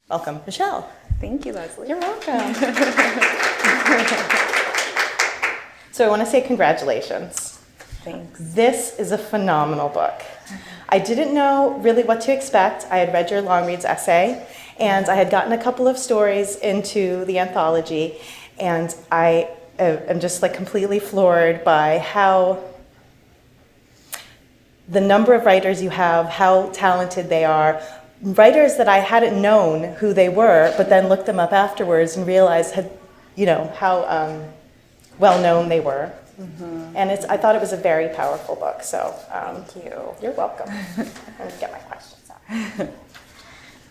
Welcome, Michele. Thank you, Lesley. You're welcome. So I want to say congratulations. Thanks. This is a phenomenal book. I didn't know really what to expect. I had read your Longreads essay, and I had gotten a couple of stories into the anthology, and I am just like completely floored by how the number of writers you have, how talented they are. Writers that I hadn't known who they were, but then looked them up afterwards and realized how well known they were. Mm-hmm. And I thought it was a very powerful book. So thank you. You're welcome. I'm going to get my questions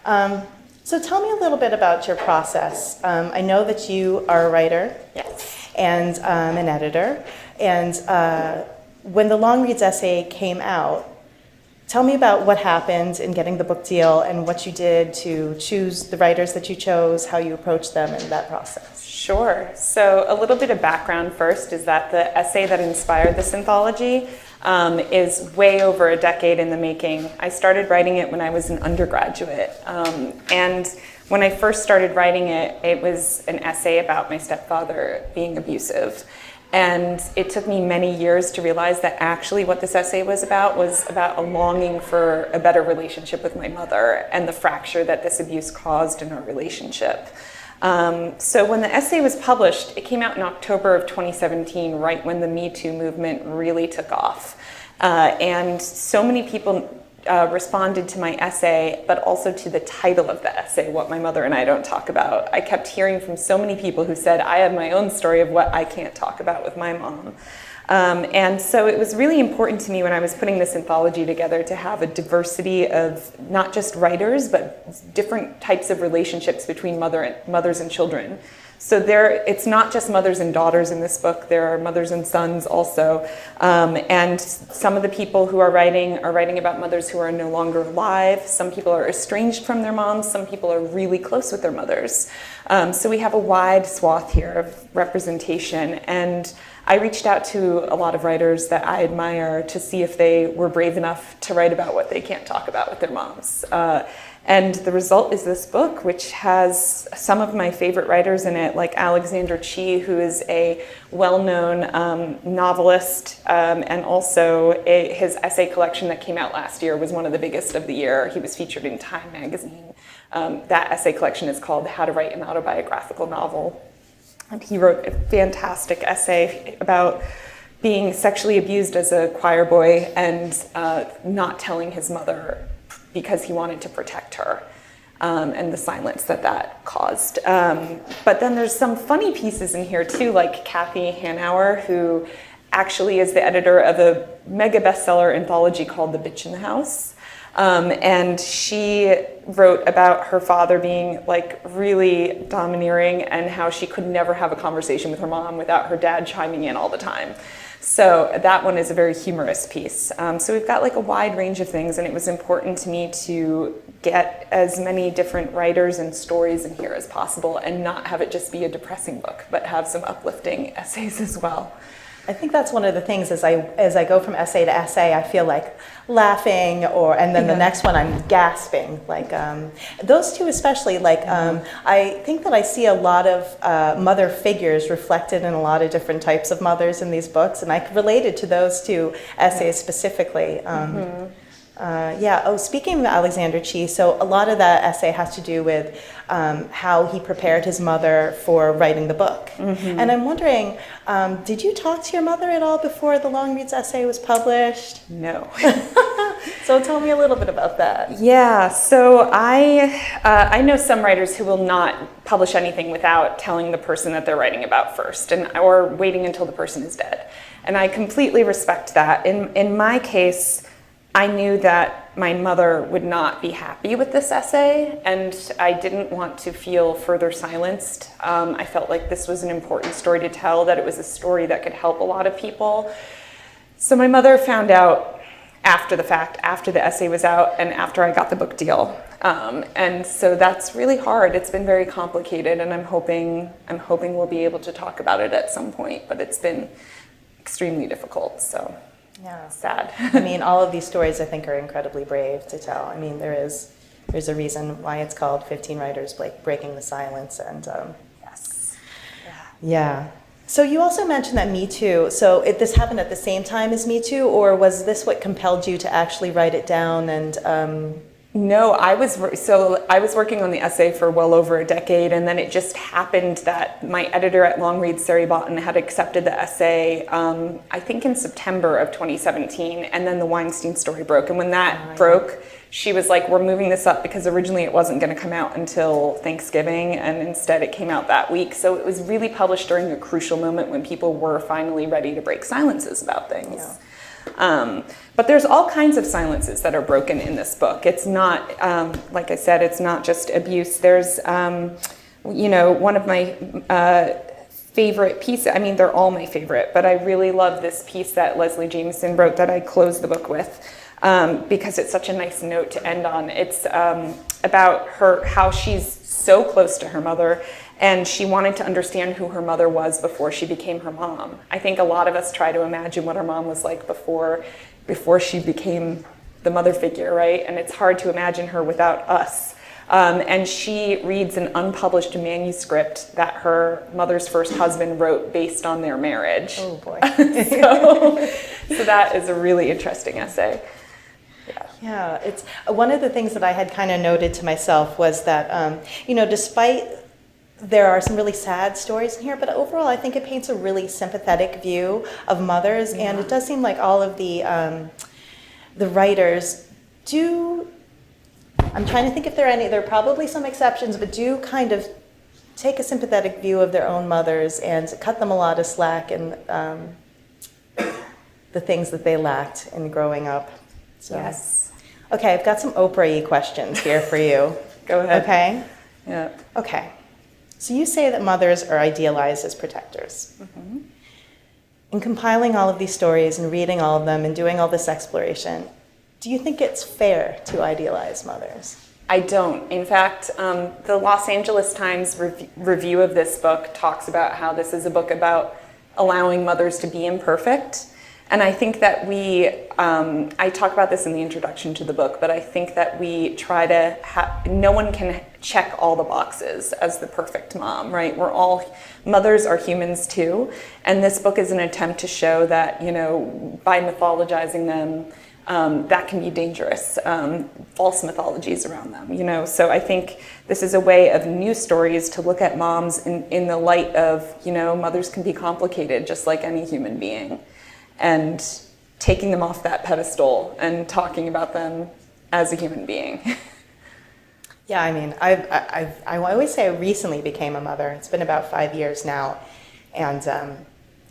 out. So tell me a little bit about your process. I know that you are a writer. Yes. And an editor. And when the Longreads essay came out, tell me about what happened in getting the book deal and what you did to choose the writers that you chose, how you approached them in that process. Sure. So a little bit of background first is that the essay that inspired this anthology is way over a decade in the making. I started writing it when I was an undergraduate. And when I first started writing it, it was an essay about my stepfather being abusive. And it took me many years to realize that actually what this essay was about a longing for a better relationship with my mother and the fracture that this abuse caused in our relationship. So when the essay was published, it came out in October of 2017, right when the Me Too movement really took off. And so many people responded to my essay, but also to the title of the essay, What My Mother and I Don't Talk About. I kept hearing from so many people who said, I have my own story of what I can't talk about with my mom. And so it was really important to me when I was putting this anthology together to have a diversity of not just writers, but different types of relationships between mothers and children. So it's not just mothers and daughters in this book, there are mothers and sons also. And some of the people who are writing about mothers who are no longer alive. Some people are estranged from their moms, some people are really close with their mothers. So we have a wide swath here of representation. And I reached out to a lot of writers that I admire to see if they were brave enough to write about what they can't talk about with their moms. And the result is this book, which has some of my favorite writers in it, like Alexander Chee, who is a well-known novelist, and also his essay collection that came out last year was one of the biggest of the year. He was featured in Time Magazine. That essay collection is called How to Write an Autobiographical Novel. And he wrote a fantastic essay about being sexually abused as a choir boy and not telling his mother because he wanted to protect her, and the silence that caused. But then there's some funny pieces in here too, like Kathy Hanauer, who actually is the editor of a mega bestseller anthology called The Bitch in the House. And she wrote about her father being like really domineering and how she could never have a conversation with her mom without her dad chiming in all the time. So that one is a very humorous piece. So we've got like a wide range of things, and it was important to me to get as many different writers and stories in here as possible and not have it just be a depressing book, but have some uplifting essays as well. I think that's one of the things as I go from essay to essay, I feel like laughing, and then the next one I'm gasping. Like those two especially. Like I think that I see a lot of mother figures reflected in a lot of different types of mothers in these books, and I related to those two essays specifically. Speaking of Alexander Chee, so a lot of that essay has to do with how he prepared his mother for writing the book. Mm-hmm. And I'm wondering, did you talk to your mother at all before the Longreads essay was published? No. So tell me a little bit about that. Yeah, so I know some writers who will not publish anything without telling the person that they're writing about first, or waiting until the person is dead. And I completely respect that. In my case, I knew that my mother would not be happy with this essay, and I didn't want to feel further silenced. I felt like this was an important story to tell, that it was a story that could help a lot of people. So my mother found out after the fact, after the essay was out, and after I got the book deal. And so that's really hard. It's been very complicated, and I'm hoping we'll be able to talk about it at some point, but it's been extremely difficult, so. Yeah, sad. I mean, all of these stories I think are incredibly brave to tell. I mean, there is there's a reason why it's called 15 Writers Breaking the Silence. And Yes. yeah. So you also mentioned that Me Too. So this happened at the same time as Me Too, or was this what compelled you to actually write it down? And No, I was working on the essay for well over a decade, and then it just happened that my editor at Longreads, Sari Botten, had accepted the essay, I think in September of 2017, and then the Weinstein story broke. And when that broke, she was like, we're moving this up, because originally it wasn't going to come out until Thanksgiving, and instead it came out that week. So it was really published during a crucial moment when people were finally ready to break silences about things. Yeah. But there's all kinds of silences that are broken in this book. It's not, like I said, it's not just abuse. There's, one of my favorite pieces, I mean, they're all my favorite, but I really love this piece that Lesley Jameson wrote that I closed the book with, because it's such a nice note to end on. It's about how she's so close to her mother, and she wanted to understand who her mother was before she became her mom. I think a lot of us try to imagine what our mom was like before she became the mother figure, right? And it's hard to imagine her without us. And she reads an unpublished manuscript that her mother's first husband wrote based on their marriage. oh boy. So that is a really interesting essay. Yeah, it's one of the things that I had kind of noted to myself was that, despite there are some really sad stories in here, but overall I think it paints a really sympathetic view of mothers, and it does seem like all of the writers do, I'm trying to think if there are are probably some exceptions, but do kind of take a sympathetic view of their own mothers and cut them a lot of slack in the things that they lacked in growing up. So. Yes. Okay, I've got some Oprah-y questions here for you. Go ahead. Okay? Yeah. Okay. So you say that mothers are idealized as protectors. Mm-hmm. In compiling all of these stories and reading all of them and doing all this exploration, do you think it's fair to idealize mothers? I don't. In fact, the Los Angeles Times review of this book talks about how this is a book about allowing mothers to be imperfect. And I think that I talk about this in the introduction to the book, but I think that we try to no one can check all the boxes as the perfect mom, right? Mothers are humans too. And this book is an attempt to show that, by mythologizing them, that can be dangerous, false mythologies around them, So I think this is a way of new stories to look at moms in the light of, mothers can be complicated just like any human being. And taking them off that pedestal and talking about them as a human being. Yeah, I mean, I always say I recently became a mother. It's been about 5 years now, and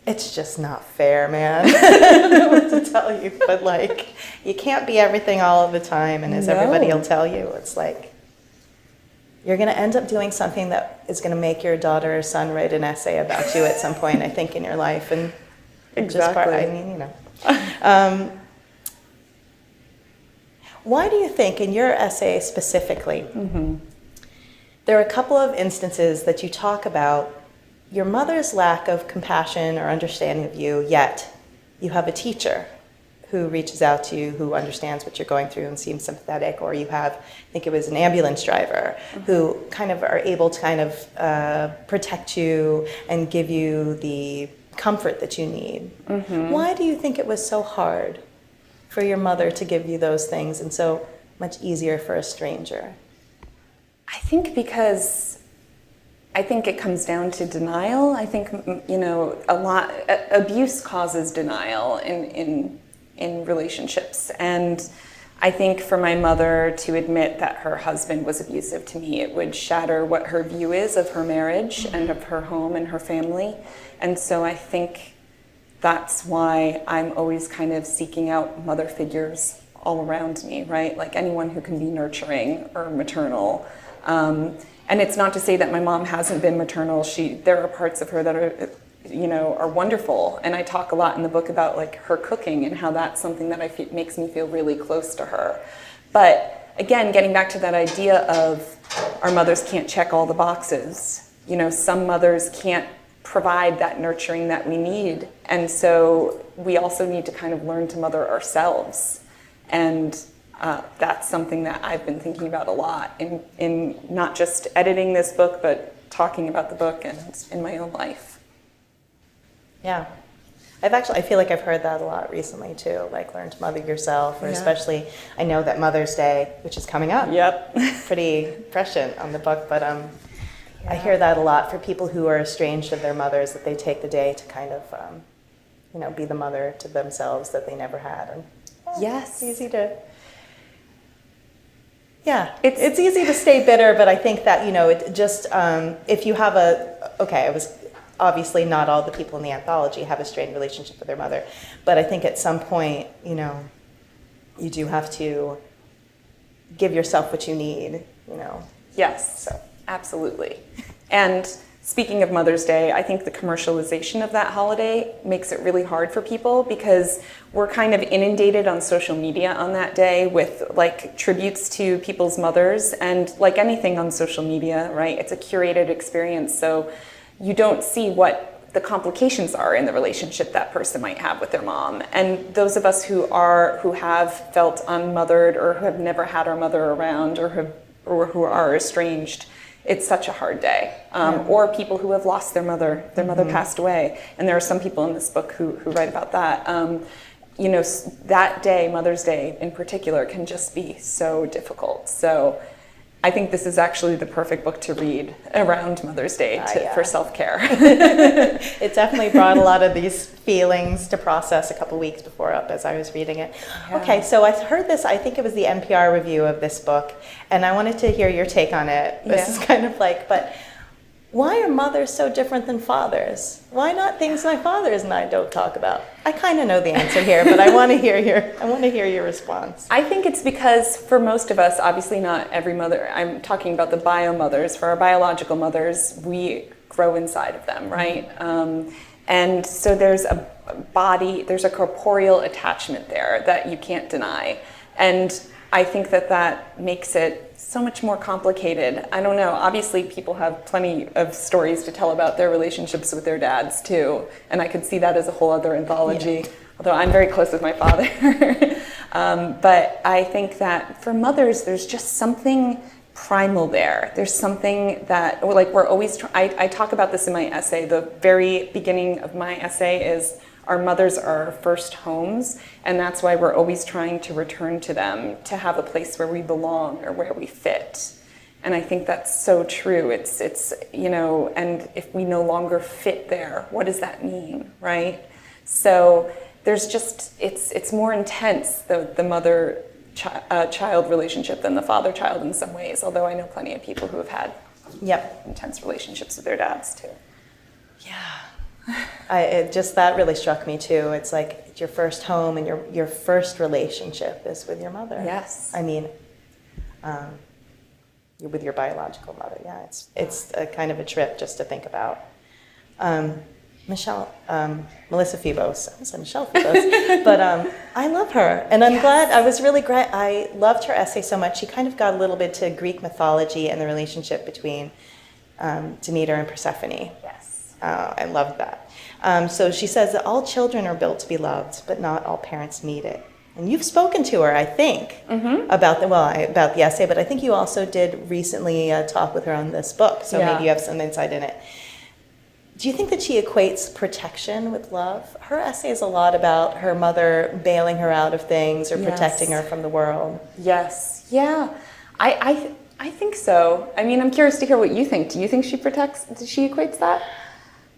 it's just not fair, man. I don't know what to tell you, but you can't be everything all of the time, and as everybody will tell you, it's like you're going to end up doing something that is going to make your daughter or son write an essay about you at some point, I think, in your life, and exactly. Why do you think, in your essay specifically, there are a couple of instances that you talk about your mother's lack of compassion or understanding of you, yet you have a teacher who reaches out to you, who understands what you're going through and seems sympathetic, or you have, I think it was an ambulance driver, who kind of are able to protect you and give you the comfort that you need. Why do you think it was so hard for your mother to give you those things and so much easier for a stranger? I think because it comes down to denial. I think, abuse causes denial in relationships. And I think for my mother to admit that her husband was abusive to me, it would shatter what her view is of her marriage and of her home and her family. And so I think that's why I'm always kind of seeking out mother figures all around me, right? Like anyone who can be nurturing or maternal. And it's not to say that my mom hasn't been maternal. There are parts of her that are wonderful. And I talk a lot in the book about her cooking and how that's something that makes me feel really close to her. But again, getting back to that idea of our mothers can't check all the boxes. Some mothers can't provide that nurturing that we need. And so we also need to kind of learn to mother ourselves. And that's something that I've been thinking about a lot in not just editing this book, but talking about the book and in my own life. Yeah. I feel like I've heard that a lot recently too, like learn to mother yourself, or especially, I know that Mother's Day, which is coming up, pretty prescient on the book, but I hear that a lot for people who are estranged of their mothers, that they take the day to kind of, be the mother to themselves that they never had. And it's easy to, it's easy to stay bitter, but I think that, it just, if you have obviously not all the people in the anthology have a strained relationship with their mother, but I think at some point, you do have to give yourself what you need, Yes, so. Absolutely. And speaking of Mother's Day, I think the commercialization of that holiday makes it really hard for people because we're kind of inundated on social media on that day with like tributes to people's mothers, and like anything on social media, right? It's a curated experience, so you don't see what the complications are in the relationship that person might have with their mom. And those of us who have felt unmothered or who have never had our mother around or who are estranged, it's such a hard day. Or people who have lost their mother passed away. And there are some people in this book who write about that. That day, Mother's Day in particular, can just be so difficult. So I think this is actually the perfect book to read around Mother's Day for self-care. It definitely brought a lot of these feelings to process a couple weeks before as I was reading it. Yeah. Okay, so I heard this, I think it was the NPR review of this book, and I wanted to hear your take on it. This is kind of like, but why are mothers so different than fathers? Why not things my fathers and I don't talk about? I kind of know the answer here, but I want to hear your response. I think it's because for most of us, obviously not every mother, I'm talking about the bio mothers, for our biological mothers, we grow inside of them, right? And so there's a corporeal attachment there that you can't deny. And I think that makes it so much more complicated. I don't know, obviously people have plenty of stories to tell about their relationships with their dads too, and I could see that as a whole other anthology, although I'm very close with my father. But I think that for mothers, there's just something primal there. There's something that, like we're always, I talk about this in my essay, the very beginning of my essay is our mothers are our first homes, and that's why we're always trying to return to them, to have a place where we belong or where we fit. And I think that's so true. It's and if we no longer fit there, what does that mean, right? So there's just, it's more intense, the mother-child relationship than the father-child in some ways, although I know plenty of people who have had intense relationships with their dads too. Yeah. Just that really struck me too. It's like it's your first home, and your first relationship is with your mother. Yes. I mean, you're with your biological mother. Yeah, it's a kind of a trip just to think about. Melissa Febos. I said Michele Febos, but I love her, and I'm glad. I was really glad. I loved her essay so much. She kind of got a little bit to Greek mythology and the relationship between Demeter and Persephone. Yes. I loved that. So she says that all children are built to be loved, but not all parents need it. And you've spoken to her, I think, about the essay, but I think you also did recently talk with her on this book, so maybe you have some insight in it. Do you think that she equates protection with love? Her essay is a lot about her mother bailing her out of things or protecting her from the world. Yes. Yeah. I think so. I mean, I'm curious to hear what you think. Do you think she equates that?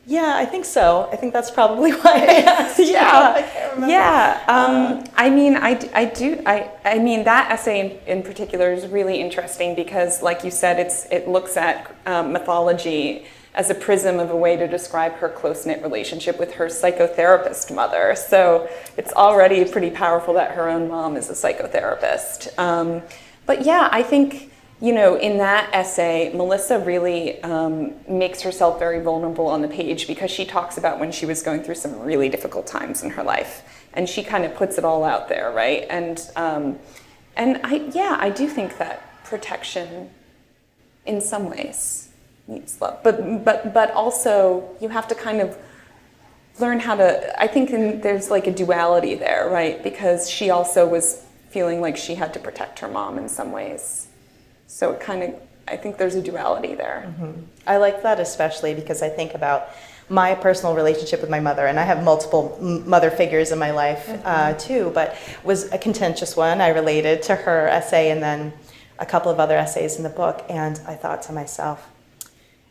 Yeah, I think so. I think that's probably why I asked. I can't remember. I mean, I do. I mean, that essay in particular is really interesting because, like you said, it looks at mythology as a prism of a way to describe her close-knit relationship with her psychotherapist mother. So it's already pretty powerful that her own mom is a psychotherapist. But yeah, I think, in that essay, Melissa really makes herself very vulnerable on the page because she talks about when she was going through some really difficult times in her life, and she kind of puts it all out there, right? And I do think that protection, in some ways, needs love, but also you have to kind of learn how to. I think there's like a duality there, right? Because she also was feeling like she had to protect her mom in some ways. So it kind of, I think there's a duality there. I like that especially because I think about my personal relationship with my mother, and I have multiple mother figures in my life too, but was a contentious one. I related to her essay and then a couple of other essays in the book, and I thought to myself,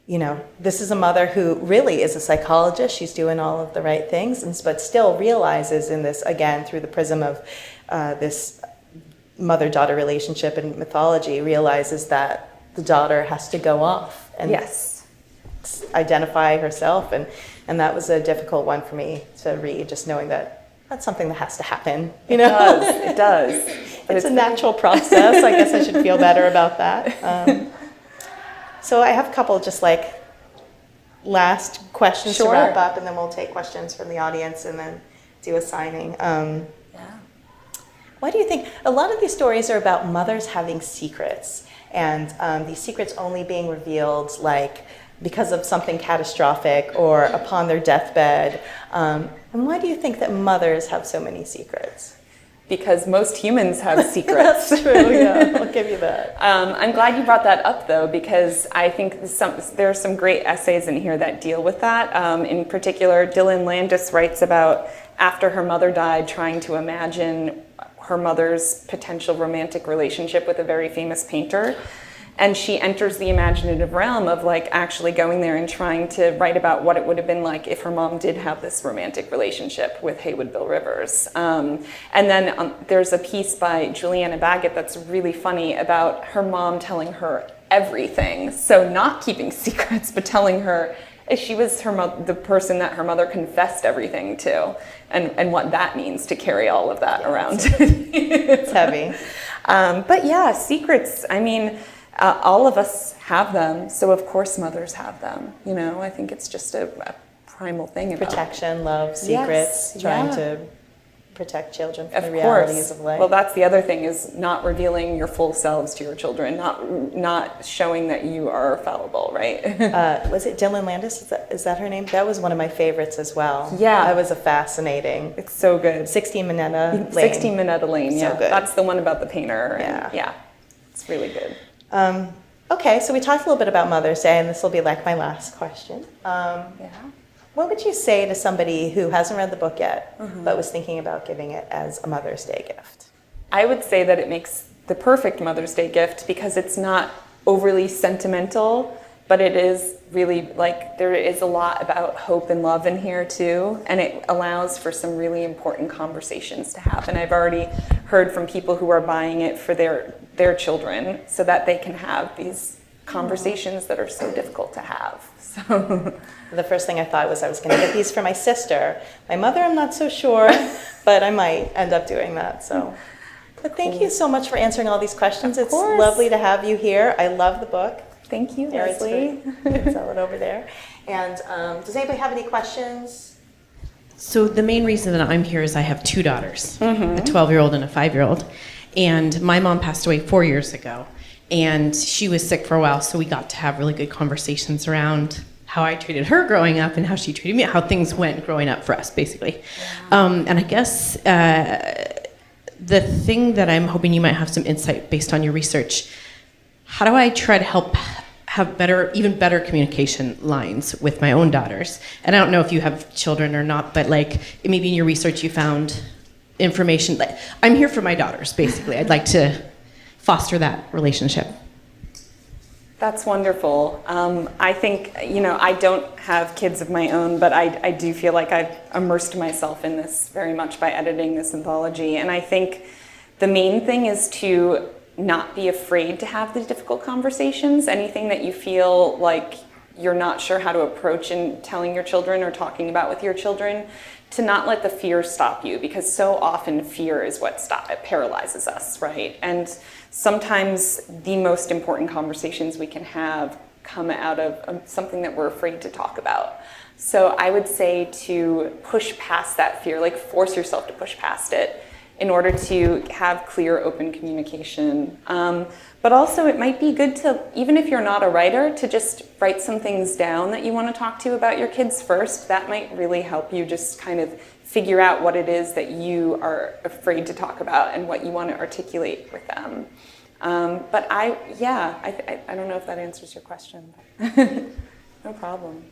you know, this is a mother who really is a psychologist. She's doing all of the right things, but still realizes in this, again, through the prism of this mother-daughter relationship and mythology, realizes that the daughter has to go off and identify herself, and that was a difficult one for me to read, just knowing that that's something that has to happen. You know, it does. It's a natural process. I guess I should feel better about that. So I have a couple just like last questions to wrap up, and then we'll take questions from the audience and then do a signing. Why do you think a lot of these stories are about mothers having secrets, and these secrets only being revealed like because of something catastrophic or upon their deathbed? And why do you think that mothers have so many secrets? Because most humans have secrets. That's true, yeah, I'll give you that. I'm glad you brought that up, though, because I think there are some great essays in here that deal with that. In particular, Dylan Landis writes about after her mother died, trying to imagine her mother's potential romantic relationship with a very famous painter. And she enters the imaginative realm of like actually going there and trying to write about what it would have been like if her mom did have this romantic relationship with Haywood Bill Rivers. And then there's a piece by Juliana Baggett that's really funny about her mom telling her everything. So not keeping secrets, but telling her she was the person that her mother confessed everything to, and what that means to carry all of that around. It's heavy. But yeah, secrets, I mean, all of us have them, so of course mothers have them. You know, I think it's just a primal thing about protection, love, secrets, trying to protect children from the realities of life. Well, that's the other thing, is not revealing your full selves to your children, not showing that you are fallible, right? Was it Dylan Landis? Is that her name? That was one of my favorites as well. Yeah. That was a fascinating. It's so good. 16 Minetta Lane. 16 Minetta Lane, yeah. So good. That's the one about the painter. Yeah. Yeah. It's really good. Okay, so we talked a little bit about Mother's Day, and this will be like my last question. What would you say to somebody who hasn't read the book yet, but was thinking about giving it as a Mother's Day gift? I would say that it makes the perfect Mother's Day gift because it's not overly sentimental, but it is really like there is a lot about hope and love in here too, and it allows for some really important conversations to happen. I've already heard from people who are buying it for their children so that they can have these conversations that are so difficult to have. So the first thing I thought was I was going to get these for my sister. My mother, I'm not so sure, but I might end up doing that. So, but thank you so much for answering all these questions. It's lovely to have you here. I love the book. Thank you, Lesley. Sell it over there. And does anybody have any questions? So the main reason that I'm here is I have two daughters, a 12-year-old and a 5-year-old. And my mom passed away 4 years ago. And she was sick for a while, so we got to have really good conversations around how I treated her growing up and how she treated me, how things went growing up for us, basically. And I guess the thing that I'm hoping you might have some insight based on your research, how do I try to help have even better communication lines with my own daughters? And I don't know if you have children or not, but like maybe in your research you found information. Like, I'm here for my daughters, basically. I'd like to foster that relationship. That's wonderful. I think, I don't have kids of my own, but I do feel like I've immersed myself in this very much by editing this anthology. And I think the main thing is to not be afraid to have the difficult conversations. Anything that you feel like you're not sure how to approach in telling your children or talking about with your children, to not let the fear stop you, because so often fear is what paralyzes us, right? And sometimes the most important conversations we can have come out of something that we're afraid to talk about. So I would say to push past that fear, like force yourself to push past it in order to have clear, open communication. But also it might be good to, even if you're not a writer, to just write some things down that you want to talk to about your kids first. That might really help you just kind of figure out what it is that you are afraid to talk about and what you want to articulate with them. But I don't know if that answers your question. No problem.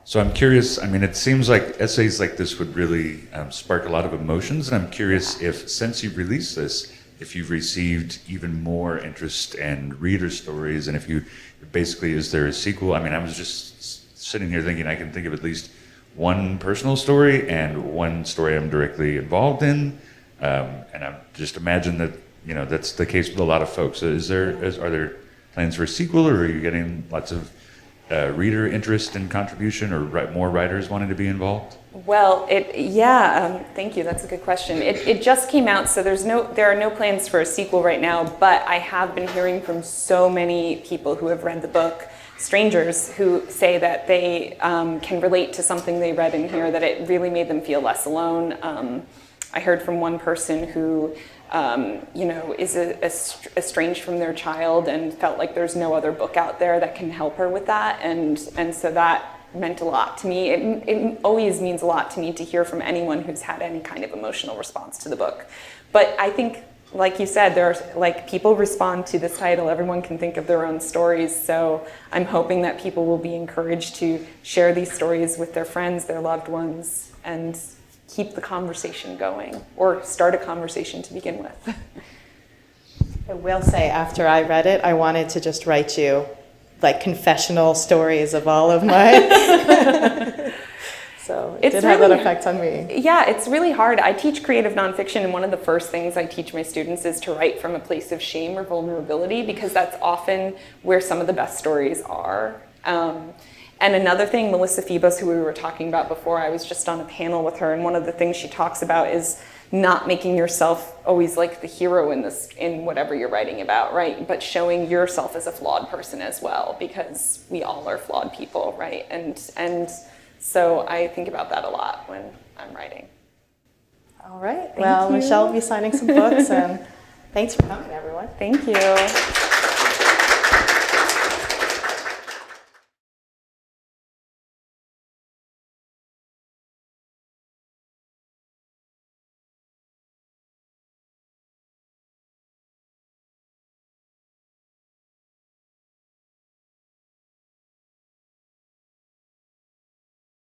So I'm curious, I mean, it seems like essays like this would really spark a lot of emotions, and I'm curious if, since you've released this, if you've received even more interest and reader stories, and if you, basically, is there a sequel? I mean, I was just sitting here thinking I can think of at least one personal story and one story I'm directly involved in, and I just imagine that, you know, that's the case with a lot of folks. Are there plans for a sequel, or are you getting lots of reader interest and contribution, or more writers wanting to be involved? Well, thank you. That's a good question. It just came out, so there are no plans for a sequel right now, but I have been hearing from so many people who have read the book, strangers, who say that they can relate to something they read in here, that it really made them feel less alone. I heard from one person who is estranged from their child and felt like there's no other book out there that can help her with that, and so that meant a lot to me. It always means a lot to me to hear from anyone who's had any kind of emotional response to the book. But I think, like you said, people respond to this title. Everyone can think of their own stories, so I'm hoping that people will be encouraged to share these stories with their friends, their loved ones, and keep the conversation going, or start a conversation to begin with. I will say, after I read it, I wanted to just write you like confessional stories of all of my... So it did have that effect on me. Yeah, it's really hard. I teach creative nonfiction, and one of the first things I teach my students is to write from a place of shame or vulnerability, because that's often where some of the best stories are. And another thing, Melissa Phoebus, who we were talking about before, I was just on a panel with her, and one of the things she talks about is not making yourself always like the hero in whatever you're writing about, right? But showing yourself as a flawed person as well, because we all are flawed people, right? And so I think about that a lot when I'm writing. All right. Well, Michelle will be signing some books, and thanks for coming, everyone. Thank you.